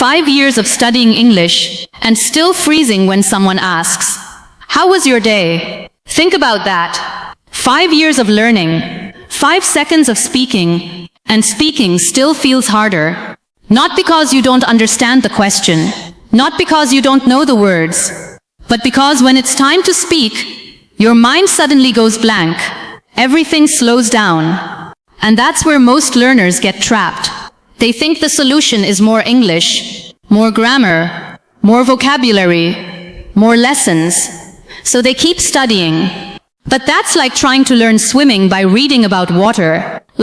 5 years of studying English, and still freezing when someone asks, "How was your day?" Think about that. 5 years of learning, 5 seconds of speaking, and speaking still feels harder. Not because you don't understand the question, not because you don't know the words, but because when it's time to speak, your mind suddenly goes blank. Everything slows down. And that's where most learners get trapped. They think the solution is more English, more grammar, more vocabulary, more lessons. So they keep studying. But that's like trying to learn swimming by reading about water,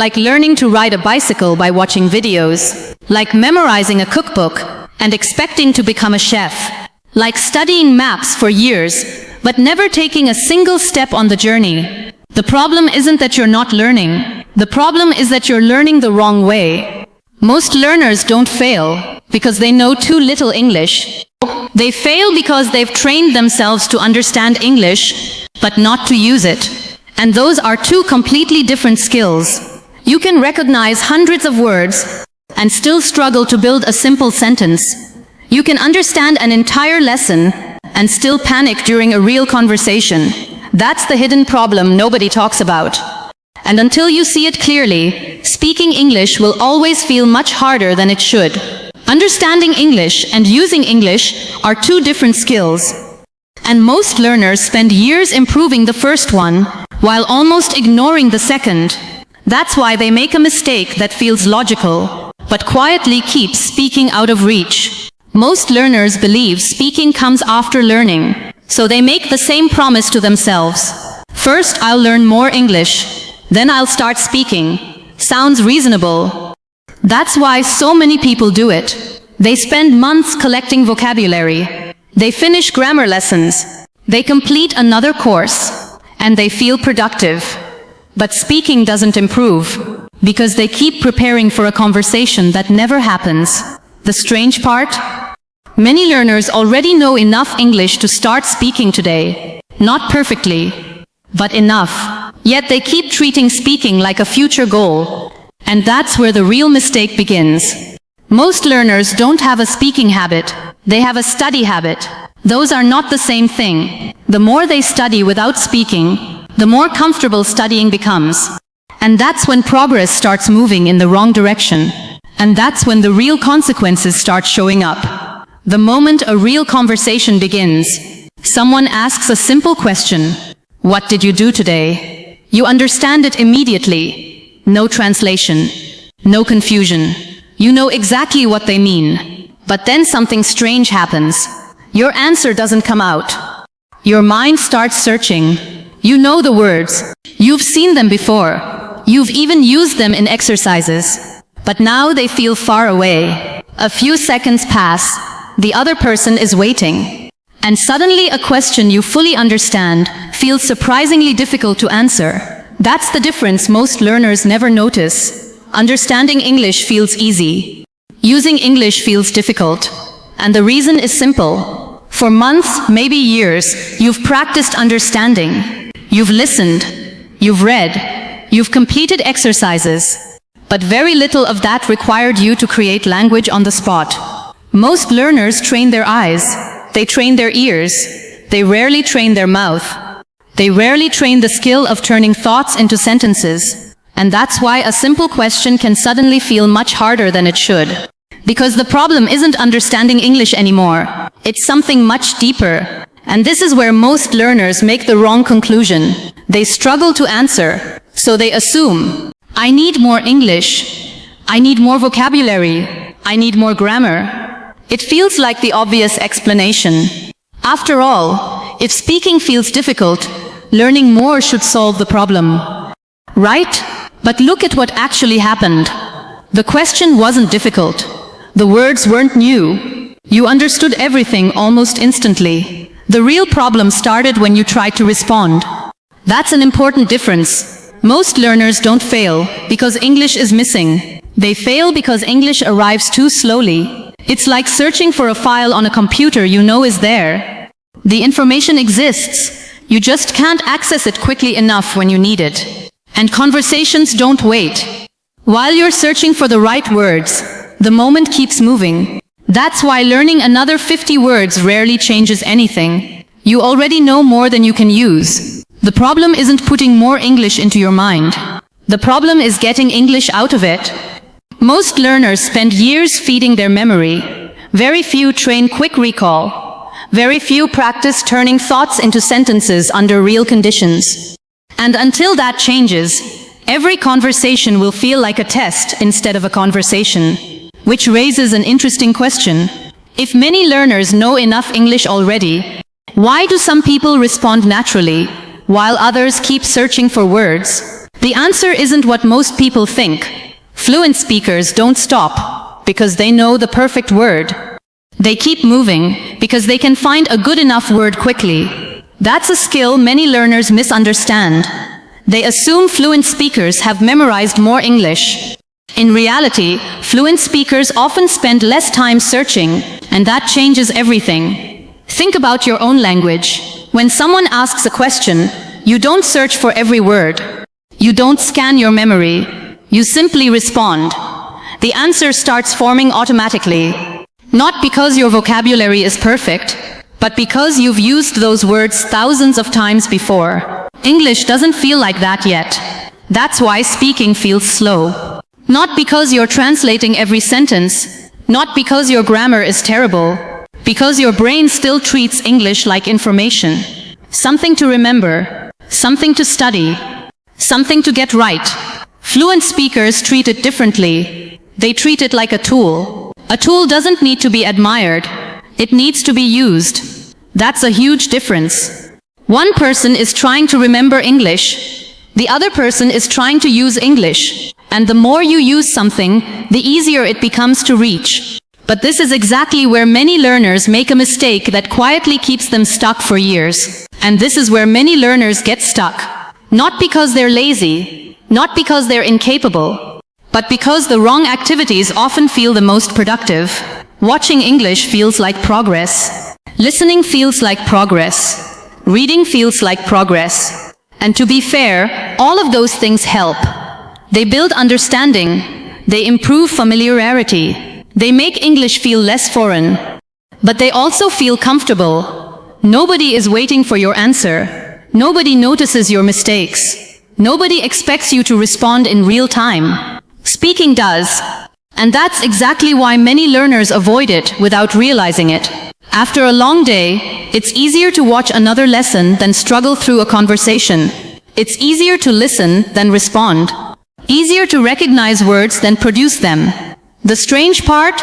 like learning to ride a bicycle by watching videos, like memorizing a cookbook and expecting to become a chef, like studying maps for years, but never taking a single step on the journey. The problem isn't that you're not learning. The problem is that you're learning the wrong way. Most learners don't fail because they know too little English. They fail because they've trained themselves to understand English, but not to use it. And those are two completely different skills. You can recognize hundreds of words and still struggle to build a simple sentence. You can understand an entire lesson and still panic during a real conversation. That's the hidden problem nobody talks about. And until you see it clearly, speaking English will always feel much harder than it should. Understanding English and using English are two different skills. And most learners spend years improving the first one, while almost ignoring the second. That's why they make a mistake that feels logical, but quietly keeps speaking out of reach. Most learners believe speaking comes after learning, so they make the same promise to themselves. First, I'll learn more English. Then I'll start speaking. Sounds reasonable. That's why so many people do it. They spend months collecting vocabulary. They finish grammar lessons. They complete another course. And they feel productive. But speaking doesn't improve, because they keep preparing for a conversation that never happens. The strange part? Many learners already know enough English to start speaking today. Not perfectly, but enough. Yet they keep treating speaking like a future goal. And that's where the real mistake begins. Most learners don't have a speaking habit. They have a study habit. Those are not the same thing. The more they study without speaking, the more comfortable studying becomes. And that's when progress starts moving in the wrong direction. And that's when the real consequences start showing up. The moment a real conversation begins, someone asks a simple question. What did you do today? You understand it immediately. No translation. No confusion. You know exactly what they mean. But then something strange happens. Your answer doesn't come out. Your mind starts searching. You know the words. You've seen them before. You've even used them in exercises. But now they feel far away. A few seconds pass. The other person is waiting. And suddenly a question you fully understand feels surprisingly difficult to answer. That's the difference most learners never notice. Understanding English feels easy. Using English feels difficult. And the reason is simple. For months, maybe years, you've practiced understanding. You've listened. You've read. You've completed exercises. But very little of that required you to create language on the spot. Most learners train their eyes. They train their ears. They rarely train their mouth. They rarely train the skill of turning thoughts into sentences. And that's why a simple question can suddenly feel much harder than it should. Because the problem isn't understanding English anymore. It's something much deeper. And this is where most learners make the wrong conclusion. They struggle to answer. So they assume, I need more English. I need more vocabulary. I need more grammar. It feels like the obvious explanation. After all, if speaking feels difficult, learning more should solve the problem. Right? But look at what actually happened. The question wasn't difficult. The words weren't new. You understood everything almost instantly. The real problem started when you tried to respond. That's an important difference. Most learners don't fail because English is missing. They fail because English arrives too slowly. It's like searching for a file on a computer you know is there. The information exists. You just can't access it quickly enough when you need it. And conversations don't wait. While you're searching for the right words, the moment keeps moving. That's why learning another 50 words rarely changes anything. You already know more than you can use. The problem isn't putting more English into your mind. The problem is getting English out of it. Most learners spend years feeding their memory. Very few train quick recall. Very few practice turning thoughts into sentences under real conditions. And until that changes, every conversation will feel like a test instead of a conversation. Which raises an interesting question. If many learners know enough English already, why do some people respond naturally, while others keep searching for words? The answer isn't what most people think. Fluent speakers don't stop because they know the perfect word. They keep moving because they can find a good enough word quickly. That's a skill many learners misunderstand. They assume fluent speakers have memorized more English. In reality, fluent speakers often spend less time searching, and that changes everything. Think about your own language. When someone asks a question, you don't search for every word. You don't scan your memory. You simply respond. The answer starts forming automatically. Not because your vocabulary is perfect, but because you've used those words thousands of times before. English doesn't feel like that yet. That's why speaking feels slow. Not because you're translating every sentence, not because your grammar is terrible, because your brain still treats English like information. Something to remember, something to study, something to get right. Fluent speakers treat it differently. They treat it like a tool. A tool doesn't need to be admired. It needs to be used. That's a huge difference. One person is trying to remember English. The other person is trying to use English. And the more you use something, the easier it becomes to reach. But this is exactly where many learners make a mistake that quietly keeps them stuck for years. And this is where many learners get stuck. Not because they're lazy, not because they're incapable, but because the wrong activities often feel the most productive. Watching English feels like progress. Listening feels like progress. Reading feels like progress. And to be fair, all of those things help. They build understanding. They improve familiarity. They make English feel less foreign. But they also feel comfortable. Nobody is waiting for your answer. Nobody notices your mistakes. Nobody expects you to respond in real time. Speaking does. And that's exactly why many learners avoid it without realizing it. After a long day, it's easier to watch another lesson than struggle through a conversation. It's easier to listen than respond. Easier to recognize words than produce them. The strange part?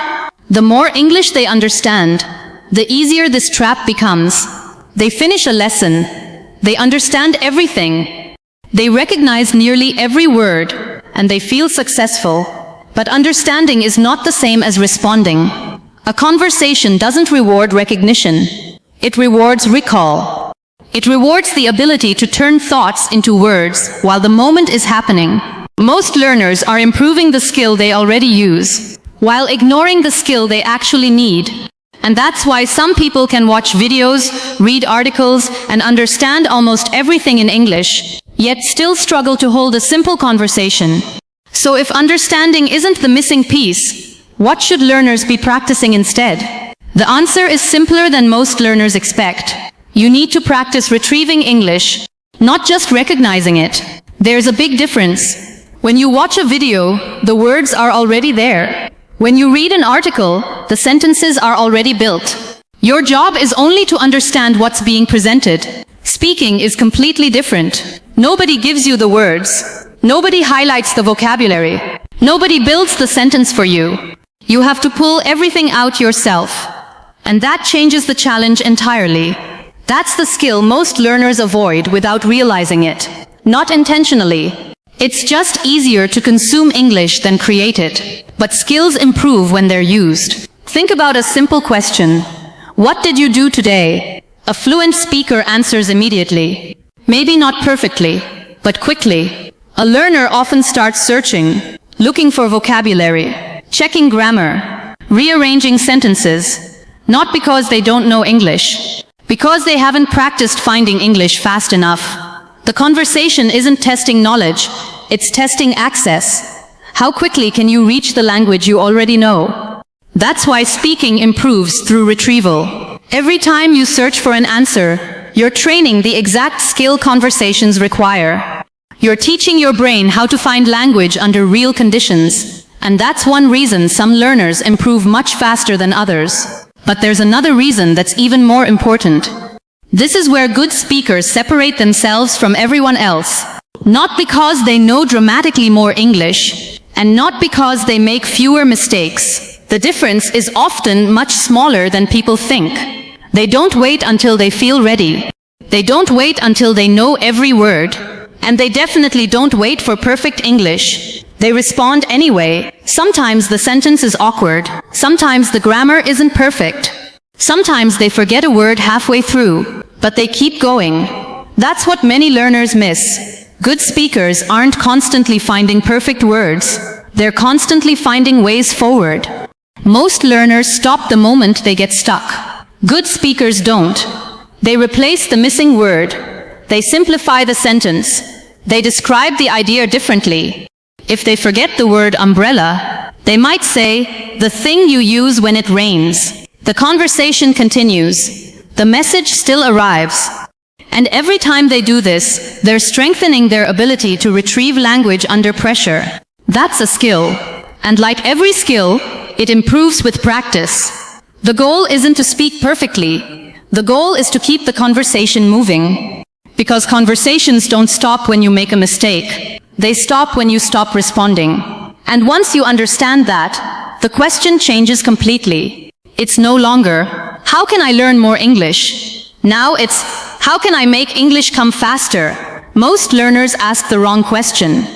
The more English they understand, the easier this trap becomes. They finish a lesson. They understand everything. They recognize nearly every word, and they feel successful. But understanding is not the same as responding. A conversation doesn't reward recognition. It rewards recall. It rewards the ability to turn thoughts into words while the moment is happening. Most learners are improving the skill they already use, while ignoring the skill they actually need. And that's why some people can watch videos, read articles, and understand almost everything in English, yet still struggle to hold a simple conversation. So if understanding isn't the missing piece, what should learners be practicing instead? The answer is simpler than most learners expect. You need to practice retrieving English, not just recognizing it. There's a big difference. When you watch a video, the words are already there. When you read an article, the sentences are already built. Your job is only to understand what's being presented. Speaking is completely different. Nobody gives you the words. Nobody highlights the vocabulary. Nobody builds the sentence for you. You have to pull everything out yourself. And that changes the challenge entirely. That's the skill most learners avoid without realizing it. Not intentionally. It's just easier to consume English than create it. But skills improve when they're used. Think about a simple question. What did you do today? A fluent speaker answers immediately. Maybe not perfectly, but quickly. A learner often starts searching, looking for vocabulary, checking grammar, rearranging sentences, not because they don't know English, because they haven't practiced finding English fast enough. The conversation isn't testing knowledge, it's testing access. How quickly can you reach the language you already know? That's why speaking improves through retrieval. Every time you search for an answer, you're training the exact skill conversations require. You're teaching your brain how to find language under real conditions. And that's one reason some learners improve much faster than others. But there's another reason that's even more important. This is where good speakers separate themselves from everyone else. Not because they know dramatically more English, and not because they make fewer mistakes. The difference is often much smaller than people think. They don't wait until they feel ready. They don't wait until they know every word. And they definitely don't wait for perfect English. They respond anyway. Sometimes the sentence is awkward. Sometimes the grammar isn't perfect. Sometimes they forget a word halfway through, but they keep going. That's what many learners miss. Good speakers aren't constantly finding perfect words. They're constantly finding ways forward. Most learners stop the moment they get stuck. Good speakers don't. They replace the missing word. They simplify the sentence. They describe the idea differently. If they forget the word umbrella, they might say, the thing you use when it rains. The conversation continues. The message still arrives. And every time they do this, they're strengthening their ability to retrieve language under pressure. That's a skill. And like every skill, it improves with practice. The goal isn't to speak perfectly. The goal is to keep the conversation moving. Because conversations don't stop when you make a mistake. They stop when you stop responding. And once you understand that, the question changes completely. It's no longer, how can I learn more English? Now it's, how can I make English come faster? Most learners ask the wrong question.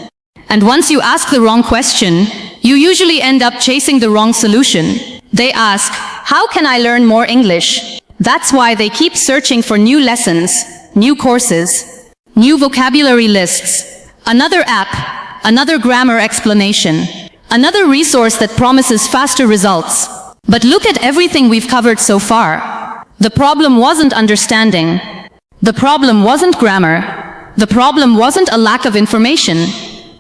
And once you ask the wrong question, you usually end up chasing the wrong solution. They ask, how can I learn more English? That's why they keep searching for new lessons, new courses, new vocabulary lists, another app, another grammar explanation, another resource that promises faster results. But look at everything we've covered so far. The problem wasn't understanding. The problem wasn't grammar. The problem wasn't a lack of information.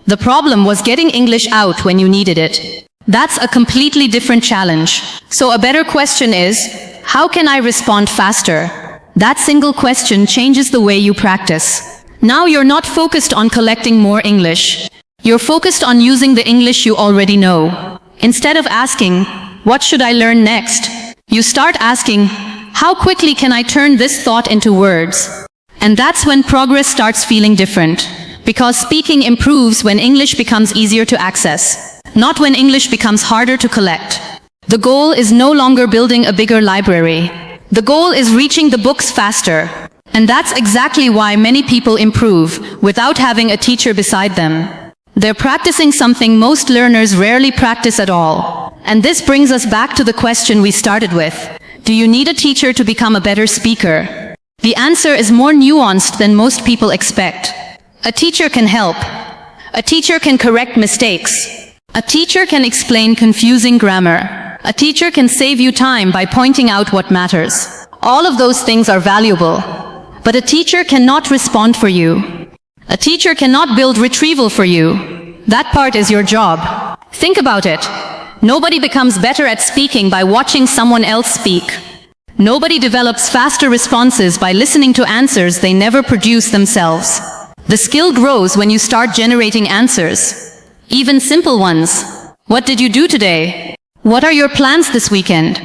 The problem was getting English out when you needed it. That's a completely different challenge. So a better question is, how can I respond faster? That single question changes the way you practice. Now you're not focused on collecting more English. You're focused on using the English you already know. Instead of asking, what should I learn next? You start asking, how quickly can I turn this thought into words? And that's when progress starts feeling different. Because speaking improves when English becomes easier to access, not when English becomes harder to collect. The goal is no longer building a bigger library. The goal is reaching the books faster. And that's exactly why many people improve without having a teacher beside them. They're practicing something most learners rarely practice at all. And this brings us back to the question we started with. Do you need a teacher to become a better speaker? The answer is more nuanced than most people expect. A teacher can help. A teacher can correct mistakes. A teacher can explain confusing grammar. A teacher can save you time by pointing out what matters. All of those things are valuable. But a teacher cannot respond for you. A teacher cannot build retrieval for you. That part is your job. Think about it. Nobody becomes better at speaking by watching someone else speak. Nobody develops faster responses by listening to answers they never produce themselves. The skill grows when you start generating answers. Even simple ones. What did you do today? What are your plans this weekend?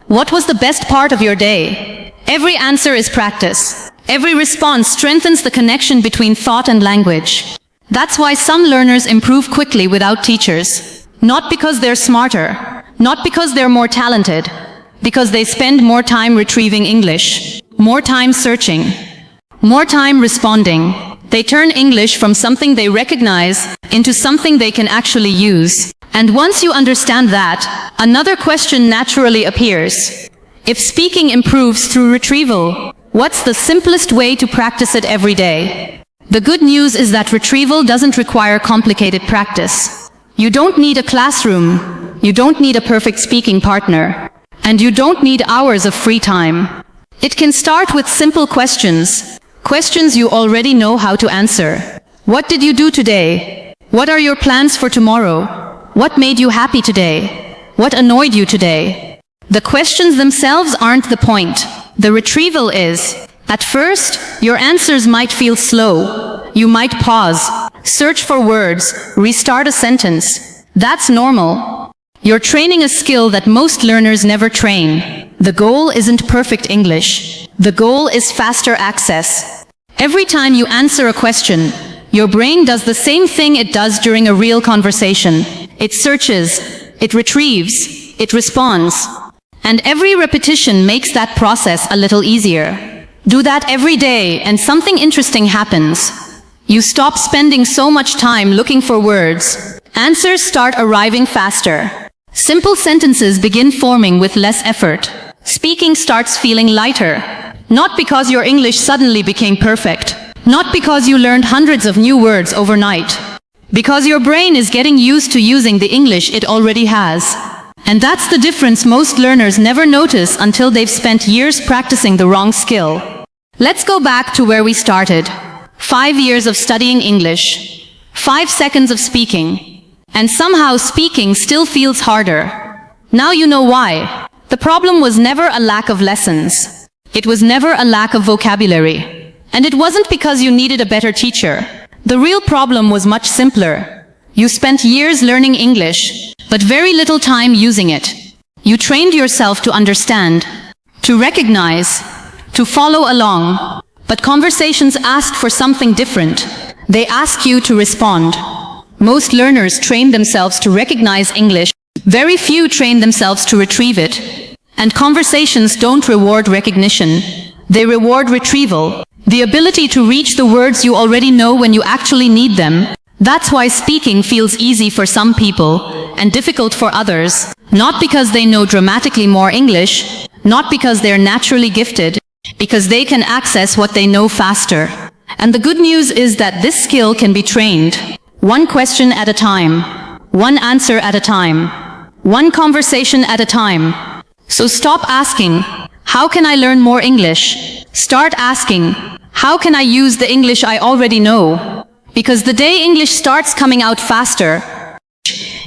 What was the best part of your day? Every answer is practice. Every response strengthens the connection between thought and language. That's why some learners improve quickly without teachers. Not because they're smarter, not because they're more talented, because they spend more time retrieving English, more time searching, more time responding. They turn English from something they recognize into something they can actually use. And once you understand that, another question naturally appears. If speaking improves through retrieval, what's the simplest way to practice it every day? The good news is that retrieval doesn't require complicated practice. You don't need a classroom, you don't need a perfect speaking partner, and you don't need hours of free time. It can start with simple questions, questions you already know how to answer. What did you do today? What are your plans for tomorrow? What made you happy today? What annoyed you today? The questions themselves aren't the point. The retrieval is. At first, your answers might feel slow. You might pause, search for words, restart a sentence. That's normal. You're training a skill that most learners never train. The goal isn't perfect English. The goal is faster access. Every time you answer a question, your brain does the same thing it does during a real conversation. It searches, it retrieves, it responds. And every repetition makes that process a little easier. Do that every day and something interesting happens. You stop spending so much time looking for words. Answers start arriving faster. Simple sentences begin forming with less effort. Speaking starts feeling lighter. Not because your English suddenly became perfect. Not because you learned hundreds of new words overnight. Because your brain is getting used to using the English it already has. And that's the difference most learners never notice until they've spent years practicing the wrong skill. Let's go back to where we started. 5 years of studying English. 5 seconds of speaking. And somehow speaking still feels harder. Now you know why. The problem was never a lack of lessons. It was never a lack of vocabulary. And it wasn't because you needed a better teacher. The real problem was much simpler. You spent years learning English, but very little time using it. You trained yourself to understand, to recognize, to follow along. But conversations ask for something different. They ask you to respond. Most learners train themselves to recognize English. Very few train themselves to retrieve it. And conversations don't reward recognition. They reward retrieval. The ability to reach the words you already know when you actually need them. That's why speaking feels easy for some people and difficult for others. Not because they know dramatically more English, not because they're naturally gifted, because they can access what they know faster. And the good news is that this skill can be trained. One question at a time. One answer at a time. One conversation at a time. So stop asking, how can I learn more English? Start asking, how can I use the English I already know? Because the day English starts coming out faster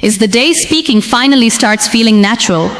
is the day speaking finally starts feeling natural.